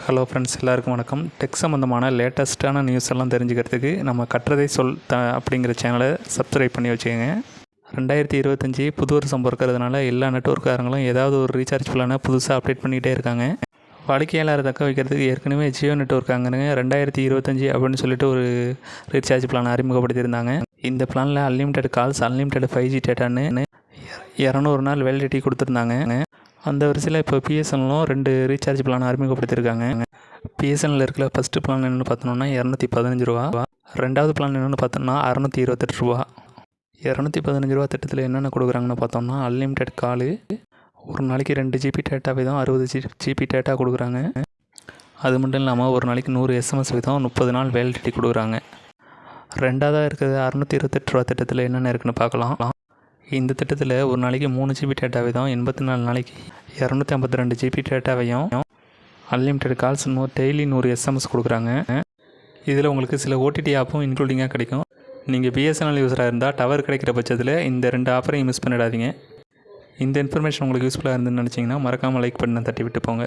Hello friends, எல்லாருக்கும் வணக்கம். Tech சம்மந்தமான லேட்டஸ்ட்டான நியூஸ் எல்லாம் தெரிஞ்சுக்கிறதுக்கு நம்ம கற்றதை சொல் அப்படிங்கிற சேனலை சப்ஸ்கிரைப் பண்ணி வச்சுக்கோங்க. 2025 புது வருஷம் பிறக்கிறதுனால எல்லா நெட்வொர்க்காரங்களும் ஏதாவது ஒரு ரீசார்ஜ் பிளானை புதுசாக அப்டேட் பண்ணிக்கிட்டே இருக்காங்க. வாடிக்கையாளரை தக்க வைக்கிறதுக்கு ஏற்கனவே ஜியோ நெட்வொர்க்காங்க 2025 அப்படின்னு சொல்லிட்டு ஒரு ரீசார்ஜ் பிளானை அறிமுகப்படுத்தியிருந்தாங்க. இந்த பிளானில் அன்லிமிட்டெட் கால்ஸ், அன்லிமிட்டெட் 5G டேட்டான்னு 200 நாள் வேலிடிட்டி கொடுத்துருந்தாங்க. அந்த வரிசையில் இப்போ பிஎஸ்என்எல்லும் 2 ரீசார்ஜ் பிளான் அறிமுகப்படுத்தியிருக்காங்க. பிஎஸ்என்எல் இருக்கிற ஃபஸ்ட்டு பிளான் என்னென்னு பார்த்தோம்னா 215 ரூபா, ரெண்டாவது பிளான் என்னென்னு பார்த்தோம்னா 628 ரூபா. 215 ரூபா திட்டத்தில் என்னென்ன கொடுக்குறாங்கன்னு பார்த்தோம்னா அன்லிமிட்டெட் காலு, ஒரு நாளைக்கு 2 GB டேட்டா வீதம் 60 GB டேட்டா கொடுக்குறாங்க. அது மட்டும் இல்லாமல் ஒரு நாளைக்கு 100 SMS வீதம் 30 நாள் வேலிடிட்டி கொடுக்குறாங்க. ரெண்டாவதாக இருக்கிறது 628 ரூபா திட்டத்தில் என்னென்ன இருக்குன்னு பார்க்கலாம். இந்த திட்டத்தில் ஒரு நாளைக்கு 3 GB டேட்டா வீதம் 84 நாளைக்கு 252 GB டேட்டாவையும் அன்லிமிட்டெட் கால்ஸ் டெய்லி 100 SMS கொடுக்குறாங்க. இதில் உங்களுக்கு சில OTT ஆப்பும் இன்க்ளூடிங்காக கிடைக்கும். நீங்கள் பிஎஸ்என்எல் யூஸராக இருந்தால் டவர் கிடைக்கிற பட்சத்தில் இந்த 2 ஆஃபரையும் மிஸ் பண்ணிடாதீங்க. இந்த இன்ஃபர்மேஷன் உங்களுக்கு யூஸ்ஃபுல்லாக இருந்துன்னு நினச்சிங்கன்னா மறக்காமல் லைக் பண்ண தட்டி விட்டு போங்க.